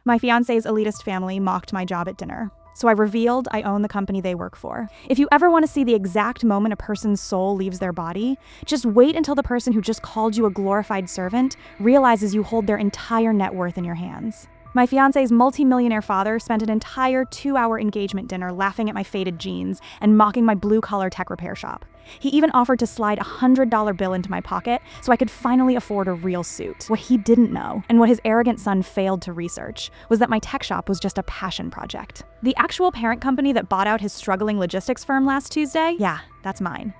My fiancé's elitist family mocked my job at dinner. So I revealed I own the company they work for. If you ever want to see the exact moment a person's soul leaves their body, just wait until the person who just called you a glorified servant realizes you hold their entire net worth in your hands. My fiancé's multi-millionaire father spent an entire 2-hour engagement dinner laughing at my faded jeans and mocking my blue-collar tech repair shop. He even offered to slide a $100 bill into my pocket so I could finally afford a real suit. What he didn't know, and what his arrogant son failed to research, was that my tech shop was just a passion project. The actual parent company that bought out his struggling logistics firm last Tuesday, yeah, that's mine.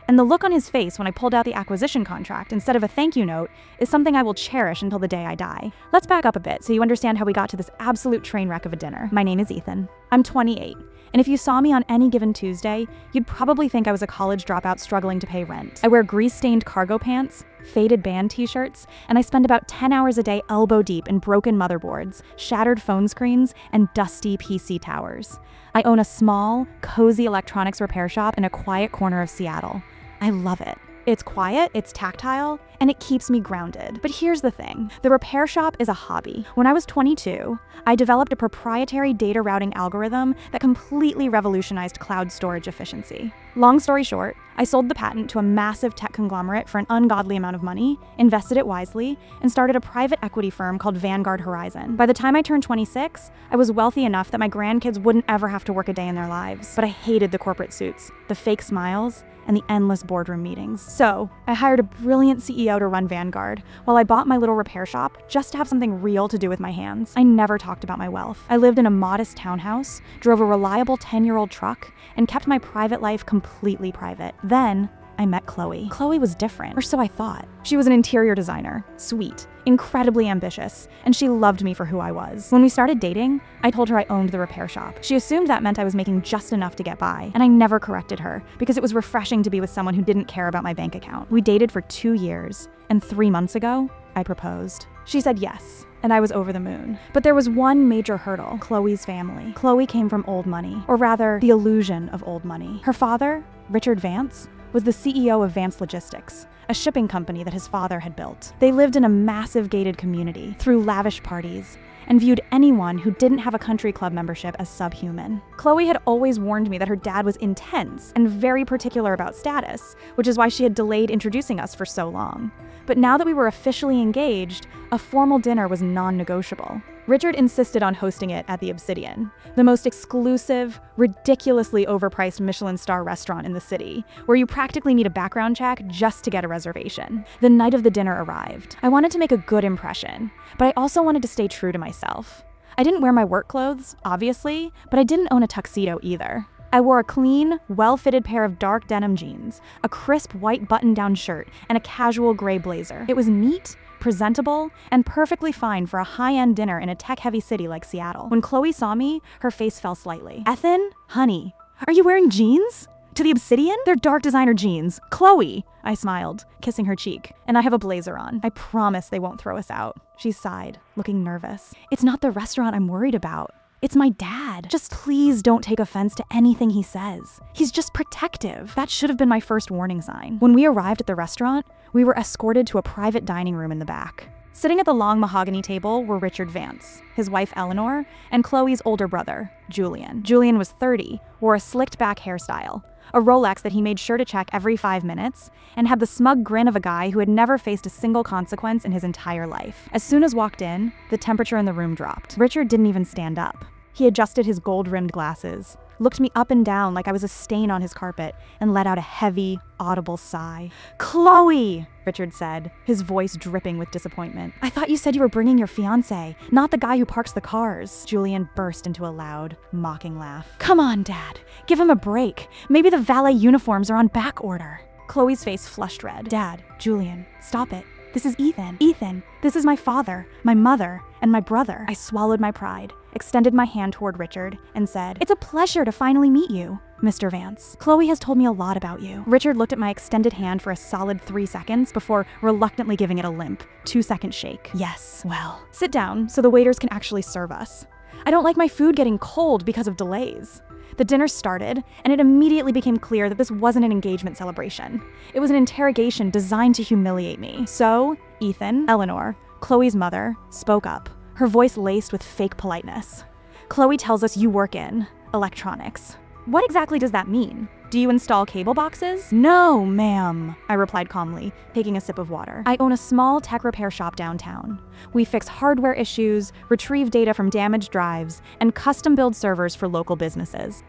And the look on his face when I pulled out the acquisition contract instead of a thank you note is something I will cherish until the day I die. Let's back up a bit so you understand how we got to this absolute train wreck of a dinner. My name is Ethan. I'm 28. And if you saw me on any given Tuesday, you'd probably think I was a college dropout struggling to pay rent. I wear grease-stained cargo pants, faded band t-shirts, and I spend about 10 hours a day elbow deep in broken motherboards, shattered phone screens, and dusty PC towers. I own a small, cozy electronics repair shop in a quiet corner of Seattle. I love it. It's quiet, it's tactile, and it keeps me grounded. But here's the thing, the repair shop is a hobby. When I was 22, I developed a proprietary data routing algorithm that completely revolutionized cloud storage efficiency. Long story short, I sold the patent to a massive tech conglomerate for an ungodly amount of money, invested it wisely, and started a private equity firm called Vanguard Horizon. By the time I turned 26, I was wealthy enough that my grandkids wouldn't ever have to work a day in their lives. But I hated the corporate suits, the fake smiles, and the endless boardroom meetings. So, I hired a brilliant CEO to run Vanguard, while I bought my little repair shop just to have something real to do with my hands. I never talked about my wealth. I lived in a modest townhouse, drove a reliable 10-year-old truck, and kept my private life completely private. Then, I met Chloe. Chloe was different, or so I thought. She was an interior designer, sweet, incredibly ambitious, and she loved me for who I was. When we started dating, I told her I owned the repair shop. She assumed that meant I was making just enough to get by, and I never corrected her because it was refreshing to be with someone who didn't care about my bank account. We dated for 2 years, and 3 months ago, I proposed. She said yes, and I was over the moon. But there was one major hurdle: Chloe's family. Chloe came from old money, or rather, the illusion of old money. Her father, Richard Vance, was the CEO of Vance Logistics, a shipping company that his father had built. They lived in a massive gated community, threw lavish parties, and viewed anyone who didn't have a country club membership as subhuman. Chloe had always warned me that her dad was intense and very particular about status, which is why she had delayed introducing us for so long. But now that we were officially engaged, a formal dinner was non-negotiable. Richard insisted on hosting it at the Obsidian, the most exclusive, ridiculously overpriced Michelin star restaurant in the city, where you practically need a background check just to get a reservation. The night of the dinner arrived. I wanted to make a good impression, but I also wanted to stay true to myself. I didn't wear my work clothes, obviously, but I didn't own a tuxedo either. I wore a clean, well-fitted pair of dark denim jeans, a crisp white button-down shirt, and a casual gray blazer. It was neat, presentable, and perfectly fine for a high-end dinner in a tech-heavy city like Seattle. When Chloe saw me, her face fell slightly. "Ethan? Honey, are you wearing jeans? To the Obsidian? They're dark designer jeans. Chloe!" I smiled, kissing her cheek. "And I have a blazer on. I promise they won't throw us out." She sighed, looking nervous. "It's not the restaurant I'm worried about. It's my dad. Just please don't take offense to anything he says. He's just protective." That should have been my first warning sign. When we arrived at the restaurant, we were escorted to a private dining room in the back. Sitting at the long mahogany table were Richard Vance, his wife Eleanor, and Chloe's older brother, Julian. Julian was 30, wore a slicked back hairstyle, a Rolex that he made sure to check every 5 minutes, and had the smug grin of a guy who had never faced a single consequence in his entire life. As soon as walked in, the temperature in the room dropped. Richard didn't even stand up. He adjusted his gold-rimmed glasses, looked me up and down like I was a stain on his carpet, and let out a heavy, audible sigh. "Chloe!" Richard said, his voice dripping with disappointment. "I thought you said you were bringing your fiancé, not the guy who parks the cars." Julian burst into a loud, mocking laugh. "Come on, Dad. Give him a break. Maybe the valet uniforms are on back order." Chloe's face flushed red. "Dad, Julian, stop it. This is Ethan. Ethan, this is my father, my mother, and my brother." I swallowed my pride, extended my hand toward Richard, and said, "It's a pleasure to finally meet you, Mr. Vance. Chloe has told me a lot about you." Richard looked at my extended hand for a solid 3 seconds before reluctantly giving it a limp, 2-second shake. "Yes, well, sit down so the waiters can actually serve us. I don't like my food getting cold because of delays." The dinner started, and it immediately became clear that this wasn't an engagement celebration. It was an interrogation designed to humiliate me. So, Ethan, Eleanor, Chloe's mother, spoke up, her voice laced with fake politeness. "Chloe tells us you work in electronics. What exactly does that mean? Do you install cable boxes?" "No, ma'am," I replied calmly, taking a sip of water. "I own a small tech repair shop downtown. We fix hardware issues, retrieve data from damaged drives, and custom-build servers for local businesses."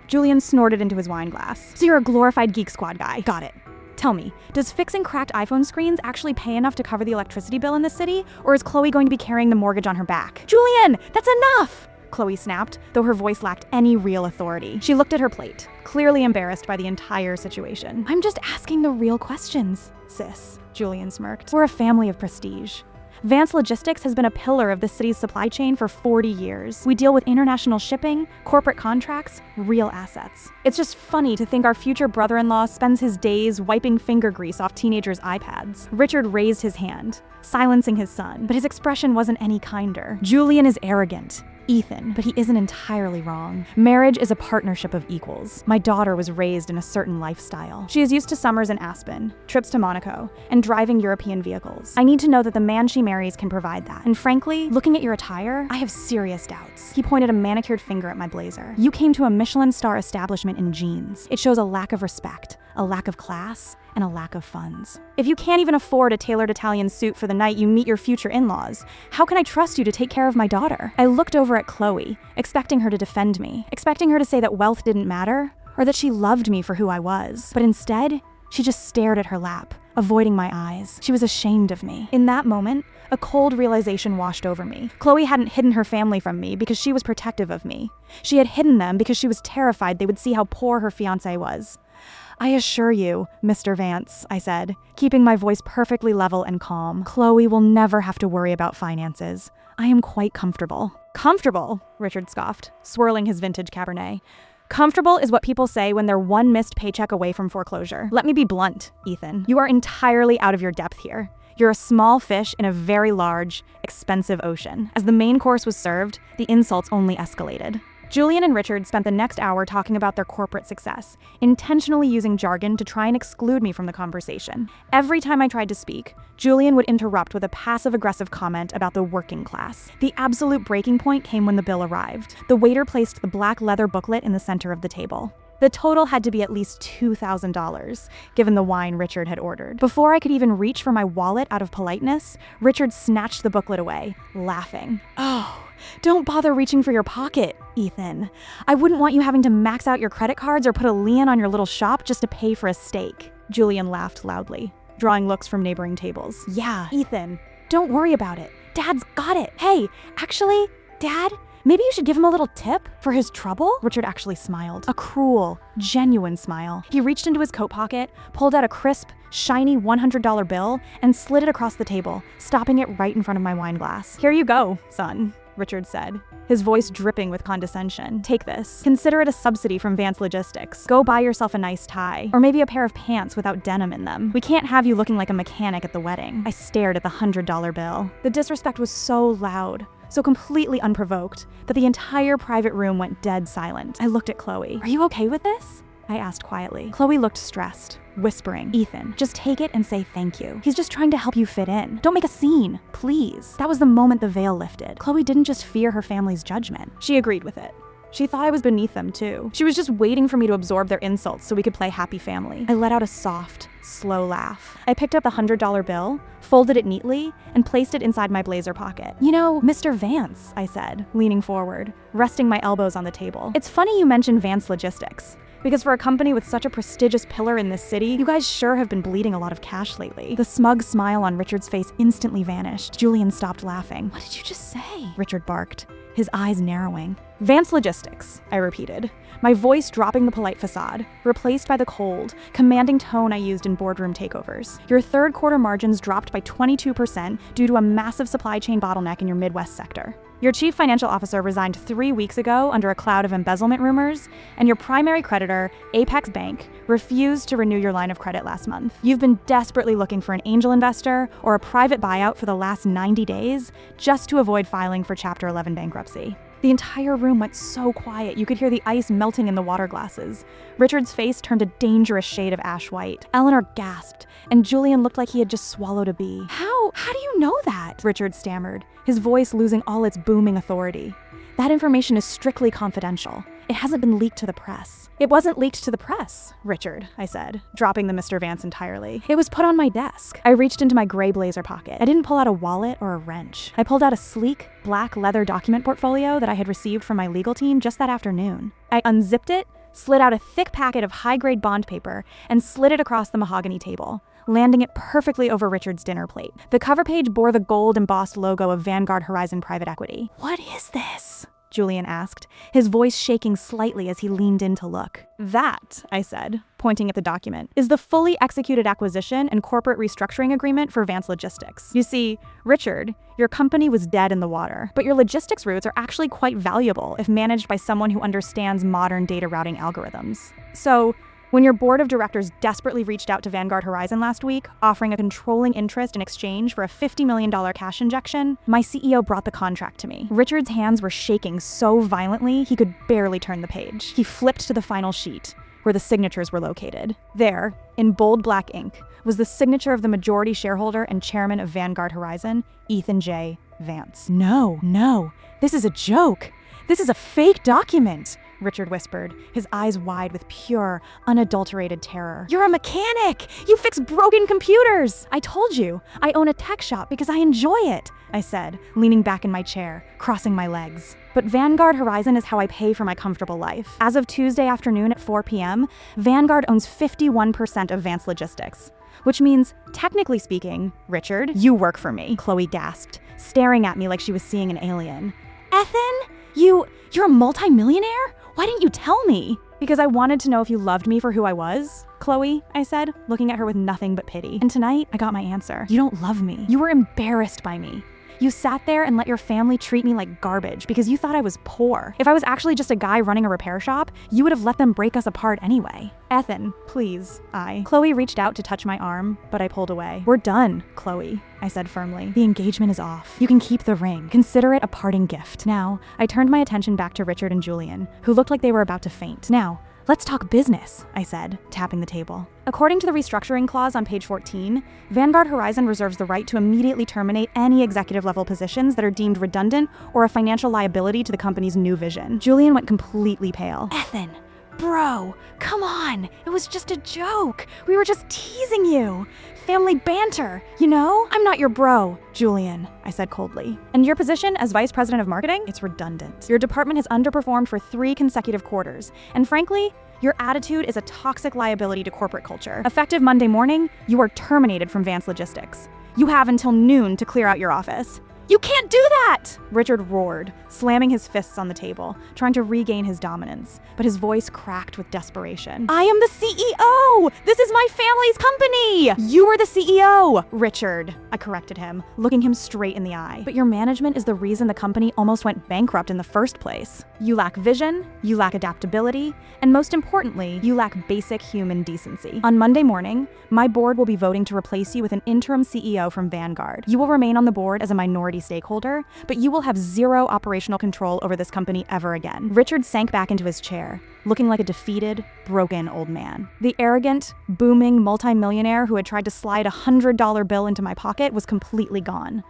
Julian snorted into his wine glass. "So you're a glorified Geek Squad guy. Got it. Tell me, does fixing cracked iPhone screens actually pay enough to cover the electricity bill in this city, or is Chloe going to be carrying the mortgage on her back?" "Julian, that's enough!" Chloe snapped, though her voice lacked any real authority. She looked at her plate, clearly embarrassed by the entire situation. "I'm just asking the real questions, sis," Julian smirked. "We're a family of prestige. Vance Logistics has been a pillar of the city's supply chain for 40 years. We deal with international shipping, corporate contracts, real assets. It's just funny to think our future brother-in-law spends his days wiping finger grease off teenagers' iPads." Richard raised his hand, silencing his son, but his expression wasn't any kinder. "Julian is arrogant, Ethan, but he isn't entirely wrong. Marriage is a partnership of equals. My daughter was raised in a certain lifestyle. She is used to summers in Aspen, trips to Monaco, and driving European vehicles. I need to know that the man she marries can provide that. And frankly, looking at your attire, I have serious doubts." He pointed a manicured finger at my blazer. "You came to a Michelin star establishment in jeans. It shows a lack of respect, a lack of class, and a lack of funds. If you can't even afford a tailored Italian suit for the night you meet your future in-laws, how can I trust you to take care of my daughter?" I looked over at Chloe, expecting her to defend me, expecting her to say that wealth didn't matter, or that she loved me for who I was. But instead, she just stared at her lap, avoiding my eyes. She was ashamed of me. In that moment, a cold realization washed over me. Chloe hadn't hidden her family from me because she was protective of me. She had hidden them because she was terrified they would see how poor her fiancé was. "I assure you, Mr. Vance," I said, keeping my voice perfectly level and calm, "Chloe will never have to worry about finances. I am quite comfortable." "Comfortable?" Richard scoffed, swirling his vintage Cabernet. "Comfortable is what people say when they're one missed paycheck away from foreclosure. Let me be blunt, Ethan. You are entirely out of your depth here. You're a small fish in a very large, expensive ocean." As the main course was served, the insults only escalated. Julian and Richard spent the next hour talking about their corporate success, intentionally using jargon to try and exclude me from the conversation. Every time I tried to speak, Julian would interrupt with a passive-aggressive comment about the working class. The absolute breaking point came when the bill arrived. The waiter placed the black leather booklet in the center of the table. The total had to be at least $2,000, given the wine Richard had ordered. Before I could even reach for my wallet out of politeness, Richard snatched the booklet away, laughing. "Oh, don't bother reaching for your pocket, Ethan. I wouldn't want you having to max out your credit cards or put a lien on your little shop just to pay for a steak." Julian laughed loudly, drawing looks from neighboring tables. "Yeah, Ethan, don't worry about it. Dad's got it. Hey, actually, Dad, maybe you should give him a little tip for his trouble?" Richard actually smiled. A cruel, genuine smile. He reached into his coat pocket, pulled out a crisp, shiny $100 bill, and slid it across the table, stopping it right in front of my wine glass. "Here you go, son," Richard said, his voice dripping with condescension. "Take this. Consider it a subsidy from Vance Logistics. Go buy yourself a nice tie, or maybe a pair of pants without denim in them. We can't have you looking like a mechanic at the wedding." I stared at the $100 bill. The disrespect was so loud, so completely unprovoked, that the entire private room went dead silent. I looked at Chloe. "Are you okay with this?" I asked quietly. Chloe looked stressed, whispering, "Ethan, just take it and say thank you. He's just trying to help you fit in. Don't make a scene, please." That was the moment the veil lifted. Chloe didn't just fear her family's judgment. She agreed with it. She thought I was beneath them too. She was just waiting for me to absorb their insults so we could play happy family. I let out a soft, slow laugh. I picked up the $100 bill, folded it neatly, and placed it inside my blazer pocket. "You know, Mr. Vance," I said, leaning forward, resting my elbows on the table. "It's funny you mentioned Vance Logistics. Because for a company with such a prestigious pillar in this city, you guys sure have been bleeding a lot of cash lately." The smug smile on Richard's face instantly vanished. Julian stopped laughing. "What did you just say?" Richard barked, his eyes narrowing. "Vance Logistics," I repeated, my voice dropping the polite facade, replaced by the cold, commanding tone I used in boardroom takeovers. "Your third quarter margins dropped by 22% due to a massive supply chain bottleneck in your Midwest sector. Your chief financial officer resigned 3 weeks ago under a cloud of embezzlement rumors, and your primary creditor, Apex Bank, refused to renew your line of credit last month. You've been desperately looking for an angel investor or a private buyout for the last 90 days just to avoid filing for Chapter 11 bankruptcy." The entire room went so quiet, you could hear the ice melting in the water glasses. Richard's face turned a dangerous shade of ash white. Eleanor gasped, and Julian looked like he had just swallowed a bee. How do you know that? Richard stammered, his voice losing all its booming authority. That information is strictly confidential. It hasn't been leaked to the press. It wasn't leaked to the press, Richard, I said, dropping the Mr. Vance entirely. It was put on my desk. I reached into my gray blazer pocket. I didn't pull out a wallet or a wrench. I pulled out a sleek, black leather document portfolio that I had received from my legal team just that afternoon. I unzipped it, slid out a thick packet of high-grade bond paper, and slid it across the mahogany table, landing it perfectly over Richard's dinner plate. The cover page bore the gold-embossed logo of Vanguard Horizon Private Equity. "What is this?" Julian asked, his voice shaking slightly as he leaned in to look. "That," I said, pointing at the document, "is the fully executed acquisition and corporate restructuring agreement for Vance Logistics. You see, Richard, your company was dead in the water, but your logistics routes are actually quite valuable if managed by someone who understands modern data routing algorithms. So, when your board of directors desperately reached out to Vanguard Horizon last week, offering a controlling interest in exchange for a $50 million cash injection, my CEO brought the contract to me." Richard's hands were shaking so violently he could barely turn the page. He flipped to the final sheet, where the signatures were located. There, in bold black ink, was the signature of the majority shareholder and chairman of Vanguard Horizon, Ethan J. Vance. No, this is a joke. This is a fake document," Richard whispered, his eyes wide with pure, unadulterated terror. "You're a mechanic! You fix broken computers! I told you, I own a tech shop because I enjoy it," I said, leaning back in my chair, crossing my legs. "But Vanguard Horizon is how I pay for my comfortable life. As of Tuesday afternoon at 4 p.m., Vanguard owns 51% of Vance Logistics. Which means, technically speaking, Richard, you work for me," Chloe gasped, staring at me like she was seeing an alien. "Ethan? You're a multi-millionaire? Why didn't you tell me?" "Because I wanted to know if you loved me for who I was, Chloe," I said, looking at her with nothing but pity. "And tonight, I got my answer. You don't love me. You were embarrassed by me. You sat there and let your family treat me like garbage because you thought I was poor. If I was actually just a guy running a repair shop, you would have let them break us apart anyway." "Ethan, please," Chloe reached out to touch my arm, but I pulled away. "We're done, Chloe," I said firmly. "The engagement is off. You can keep the ring. Consider it a parting gift." Now, I turned my attention back to Richard and Julian, who looked like they were about to faint. "Now, let's talk business," I said, tapping the table. "According to the restructuring clause on page 14, Vanguard Horizon reserves the right to immediately terminate any executive-level positions that are deemed redundant or a financial liability to the company's new vision." Julian went completely pale. "Ethan, bro, come on. It was just a joke. We were just teasing you. Family banter, you know? I'm not your bro, Julian," I said coldly. "And your position as vice president of marketing? It's redundant. Your department has underperformed for 3 consecutive quarters. And frankly, your attitude is a toxic liability to corporate culture. Effective Monday morning, you are terminated from Vance Logistics. You have until noon to clear out your office." "You can't do that!" Richard roared, slamming his fists on the table, trying to regain his dominance, but his voice cracked with desperation. "I am the CEO! This is my family's company! You are the CEO, Richard," I corrected him, looking him straight in the eye. "But your management is the reason the company almost went bankrupt in the first place. You lack vision, you lack adaptability, and most importantly, you lack basic human decency. On Monday morning, my board will be voting to replace you with an interim CEO from Vanguard. You will remain on the board as a minority stakeholder, but you will have zero operational control over this company ever again." Richard sank back into his chair, looking like a defeated, broken old man. The arrogant, booming multimillionaire who had tried to slide a $100 bill into my pocket was completely gone.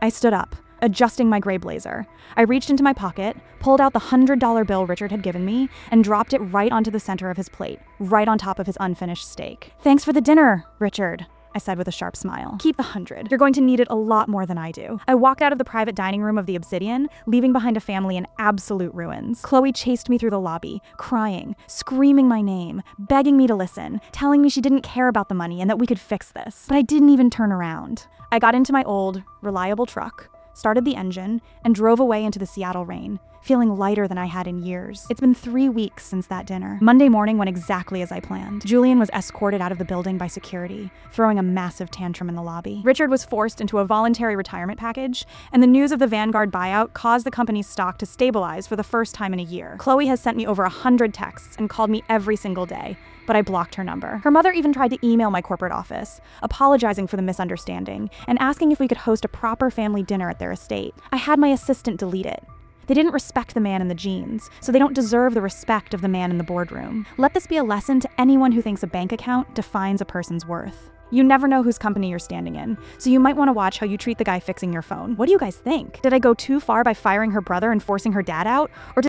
I stood up, adjusting my gray blazer. I reached into my pocket, pulled out the $100 bill Richard had given me, and dropped it right onto the center of his plate, right on top of his unfinished steak. "Thanks for the dinner, Richard," I said with a sharp smile. "Keep the 100. You're going to need it a lot more than I do." I walked out of the private dining room of the Obsidian, leaving behind a family in absolute ruins. Chloe chased me through the lobby, crying, screaming my name, begging me to listen, telling me she didn't care about the money and that we could fix this. But I didn't even turn around. I got into my old, reliable truck, started the engine, and drove away into the Seattle rain, feeling lighter than I had in years. It's been 3 weeks since that dinner. Monday morning went exactly as I planned. Julian was escorted out of the building by security, throwing a massive tantrum in the lobby. Richard was forced into a voluntary retirement package, and the news of the Vanguard buyout caused the company's stock to stabilize for the first time in a year. Chloe has sent me over 100 texts and called me every single day, but I blocked her number. Her mother even tried to email my corporate office, apologizing for the misunderstanding and asking if we could host a proper family dinner at their estate. I had my assistant delete it. They didn't respect the man in the jeans, so they don't deserve the respect of the man in the boardroom. Let this be a lesson to anyone who thinks a bank account defines a person's worth. You never know whose company you're standing in, so you might want to watch how you treat the guy fixing your phone. What do you guys think? Did I go too far by firing her brother and forcing her dad out? Or did